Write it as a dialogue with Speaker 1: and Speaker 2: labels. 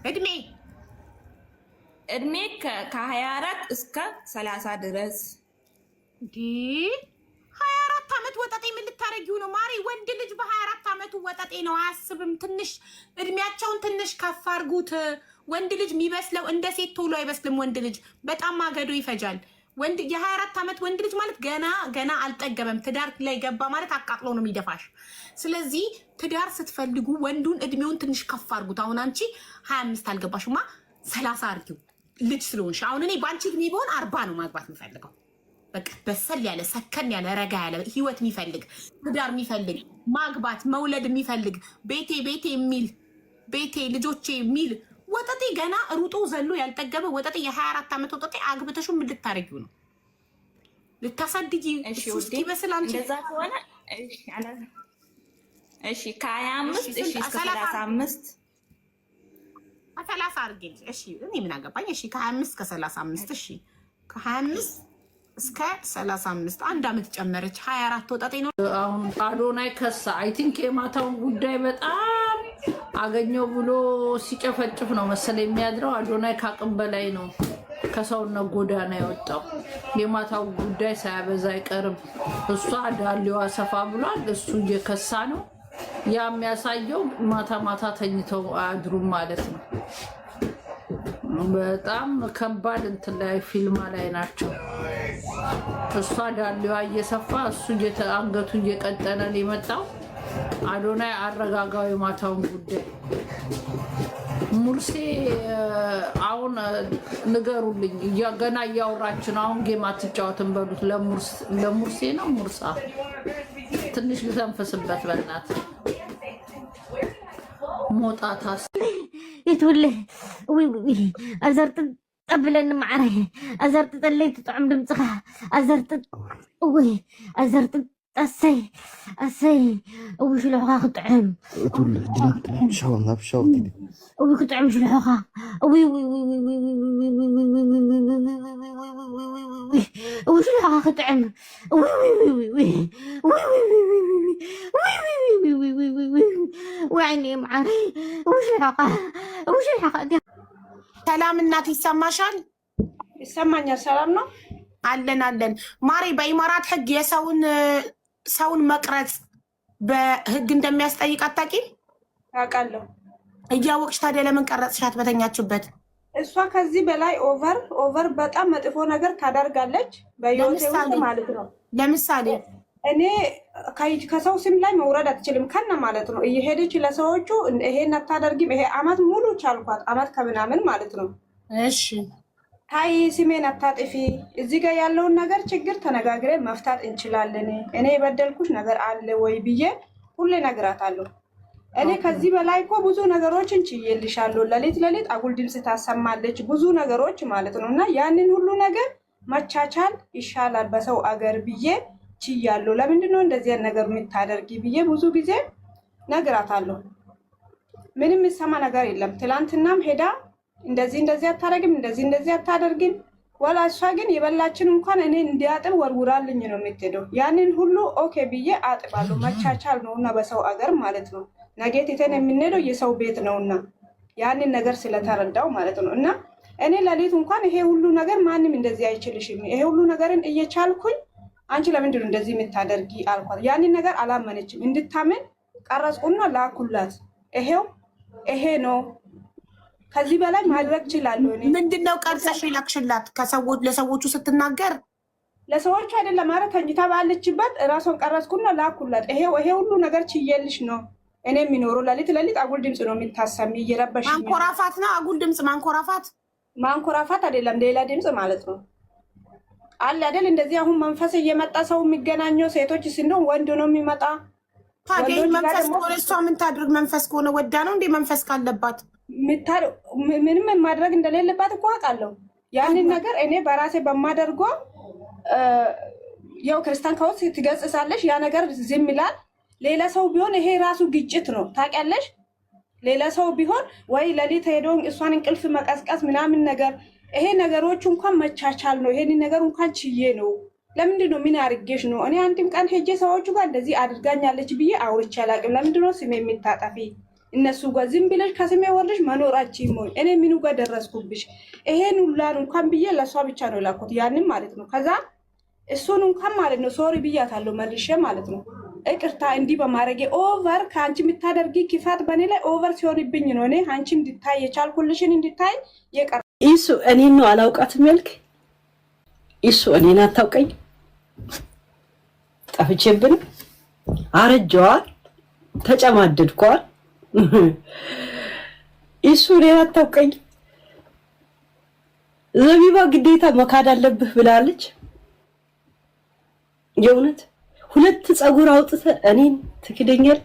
Speaker 1: እድሜ ከ24 እስከ 30 ድረስ
Speaker 2: ዲ 24 ዓመት ወጠጤ ምን ልታረጊው ነው ማሪ? ወንድ ልጅ በ24 ዓመቱ ወጠጤ ነው አያስብም። ትንሽ እድሜያቸውን ትንሽ ከፍ አድርጉት። ወንድ ልጅ የሚበስለው እንደ ሴት ቶሎ አይበስልም። ወንድ ልጅ በጣም ማገዶ ይፈጃል። ወንድ የ24 ዓመት ወንድ ልጅ ማለት ገና አልጠገበም። ትዳር ላይ ገባ ማለት አቃጥሎ ነው የሚደፋሽ። ስለዚህ ትዳር ስትፈልጉ ወንዱን እድሜውን ትንሽ ከፍ አድርጉት። አሁን አንቺ 25 አልገባሽማ 30 አድርጊው ልጅ ስለሆንሽ። አሁን እኔ በአንቺ እድሜ ቢሆን 40 ነው ማግባት የምፈልገው። በቃ በሰል ያለ ሰከን ያለ ረጋ ያለ ህይወት የሚፈልግ ትዳር የሚፈልግ ማግባት መውለድ የሚፈልግ ቤቴ የሚል ቤቴ ልጆቼ የሚል ወጠጤ ገና ሩጦ ዘሎ ያልጠገበ ወጠጤ የ24 ዓመት ወጠጤ አግብተሹ ምን ልታረጊው ነው? ልታሳድጊ?
Speaker 1: እሺ ውስጥ ይበስል አንቺ እንደዛ ከሆነ እሺ ከ25 እሺ እስከ 35
Speaker 2: 30 አድርጌ እሺ እኔ ምን አገባኝ? እሺ ከ25 እስከ 35 እሺ ከ25 እስከ 35 አንድ አመት ጨመረች 24 ወጣጤ ነው።
Speaker 3: አሁን አዶናይ ከሳ አይ ቲንክ የማታውን ጉዳይ በጣም አገኘው ብሎ ሲጨፈጭፍ ነው መሰለኝ የሚያድረው። አዶናይ ካቅም በላይ ነው ከሰውነት ጎዳና የወጣው። የማታው ጉዳይ ሳያበዛ አይቀርም። እሷ ዳሌዋ ሰፋ ብሏል፣ እሱ እየከሳ ነው። ያ የሚያሳየው ማታ ተኝተው አያድሩም ማለት ነው። በጣም ከባድ እንትን ላይ ፊልማ ላይ ናቸው። እሷ ዳሌዋ እየሰፋ እሱ አንገቱ እየቀጠነ ሊመጣው። አዶናይ አረጋጋው የማታውን ጉዳይ። ሙርሴ አሁን ንገሩልኝ፣ ገና እያወራች ነው። አሁን ጌም አትጫወትም በሉት። ለሙርሴ ነው ሙርሳ ትንሽ ልተንፈስበት በእናት ሞጣታስ
Speaker 4: يتولي وي أزرت قبل معري أزرت طليت طعم دمصها أزرت وي أزرت أسي وي شو لحقا طعم
Speaker 5: تقول جنات بشاور كده
Speaker 4: وي كطعم شو لحقا وي وي وي وي وي وي شو لحقا طعم وي وي وي وي وي وي وي وي وعيني معري وش الحقا
Speaker 2: ሰላም እናት ይሰማሻል?
Speaker 6: ይሰማኛል። ሰላም ነው
Speaker 2: አለን ማሪ። በኢማራት ህግ ሰውን መቅረጽ በህግ እንደሚያስጠይቅ አታውቂም?
Speaker 6: አውቃለሁ።
Speaker 2: እያወቅሽ ታዲያ ለምን ቀረጽሻት በተኛችበት?
Speaker 6: እሷ ከዚህ በላይ ኦቨር በጣም መጥፎ ነገር ታደርጋለች በህይወቴ ውስጥ ማለት ነው።
Speaker 2: ለምሳሌ
Speaker 6: እኔ ከሰው ስም ላይ መውረድ አትችልም ከነ ማለት ነው። እየሄደች ለሰዎቹ ይሄን አታደርጊም። ይሄ አመት ሙሉ ቻልኳት፣ አመት ከምናምን ማለት ነው።
Speaker 2: እሺ
Speaker 6: ታይ ስሜን አታጥፊ፣ እዚህ ጋር ያለውን ነገር ችግር ተነጋግረን መፍታት እንችላለን። እኔ የበደልኩሽ ነገር አለ ወይ ብዬ ሁሌ ነግራታለሁ። እኔ ከዚህ በላይ እኮ ብዙ ነገሮችን ችዬልሻለሁ። ለሊት አጉል ድምፅ ታሰማለች፣ ብዙ ነገሮች ማለት ነው። እና ያንን ሁሉ ነገር መቻቻል ይሻላል በሰው አገር ብዬ ችያለሁ። ለምንድን ነው እንደዚህ ነገር የምታደርጊ ብዬ ብዙ ጊዜ ነግራታለሁ። ምንም የሚሰማ ነገር የለም። ትላንትናም ሄዳ እንደዚህ አታደርግም፣ እንደዚህ አታደርግም። ወላ እሷ ግን የበላችን እንኳን እኔ እንዲያጥብ ወርውራልኝ ነው የምትሄደው። ያንን ሁሉ ኦኬ ብዬ አጥባለሁ። መቻቻል ነውና በሰው አገር ማለት ነው። ነገ ትተን የምንሄደው የሰው ቤት ነውና ያንን ነገር ስለተረዳው ማለት ነው። እና እኔ ለሊት እንኳን ይሄ ሁሉ ነገር ማንም እንደዚህ አይችልሽም፣ ይሄ ሁሉ ነገርን እየቻልኩኝ አንቺ ለምንድን ነው እንደዚህ የምታደርጊ አልኳት። ያንን ነገር አላመነችም። እንድታምን ቀረጽኩና ላኩላት። ይሄ ነው ከዚህ በላይ ማድረግ እችላለሁ። እኔ
Speaker 2: ምንድነው ቀርጸሽ ላክሽላት? ለሰዎቹ ስትናገር
Speaker 6: ለሰዎቹ አይደለም ማለት ተኝታ ባለችበት ራሷን ቀረጽኩና ላኩላት። ይሄ ሁሉ ነገር ችዬልሽ ነው እኔ የሚኖረው። ለሊት አጉል ድምፅ ነው የምታሰሚ እየረበሽ።
Speaker 2: ማንኮራፋት ነው አጉል ድምፅ። ማንኮራፋት አይደለም ሌላ ድምፅ ማለት ነው አለ አይደል? እንደዚህ አሁን መንፈስ እየመጣ ሰው የሚገናኘው ሴቶች ሲኖር ወንድ ነው የሚመጣ። ታዲያ መንፈስ ከሆነ እሷ ምን ታድርግ? መንፈስ ከሆነ ወዳ ነው እንዴ? መንፈስ ካለባት
Speaker 6: ምንም ማድረግ እንደሌለባት እኮ አውቃለሁ። ያንን ነገር እኔ በራሴ በማደርገው ያው ክርስቲያን ከውስጥ ትገጽሳለሽ፣ ያ ነገር ዝም ይላል። ሌላ ሰው ቢሆን ይሄ ራሱ ግጭት ነው ታውቂያለሽ። ሌላ ሰው ቢሆን ወይ ለሊት ሄዶ እሷን እንቅልፍ መቀስቀስ ምናምን ነገር ይሄ ነገሮች እንኳን መቻቻል ነው። ይሄን ነገር እንኳን ችዬ ነው። ለምንድን ነው ምን አድርጌሽ ነው? እኔ አንድም ቀን ሄጄ ሰዎቹ ጋር እንደዚህ አድርጋኛለች ብዬ አውርቼ አላውቅም። ለምንድን ነው ስሜ የምታጠፊ? እነሱ ጋር ዝም ብለሽ ከስሜ ወርደሽ መኖራችን ሞይ እኔ ምኑ ጋር ደረስኩብሽ? ይሄን ሁላ እንኳን ብዬ ለሷ ብቻ ነው ላኩት ያንን ማለት ነው። ከዛ እሱን እንኳን ማለት ነው ሶሪ ብያታለሁ መልሼ ማለት ነው። እቅርታ እንዲህ በማድረጌ ኦቨር ከአንቺ የምታደርጊ ክፋት በእኔ ላይ ኦቨር ሲሆንብኝ ነው እኔ አንቺ እንድታይ የቻልኩልሽን እንድታይ የቀር
Speaker 7: ኢሱ እኔን ነው አላውቃትም ያልክ? ኢሱ እኔን አታውቀኝ? ጠፍቼብን አረጀዋል፣ ተጨማደድኳል። ኢሱ እኔን አታውቀኝ? ዘቢባ ግዴታ መካድ አለብህ ብላለች። የእውነት ሁለት ፀጉር አውጥተህ እኔን ትክደኛል?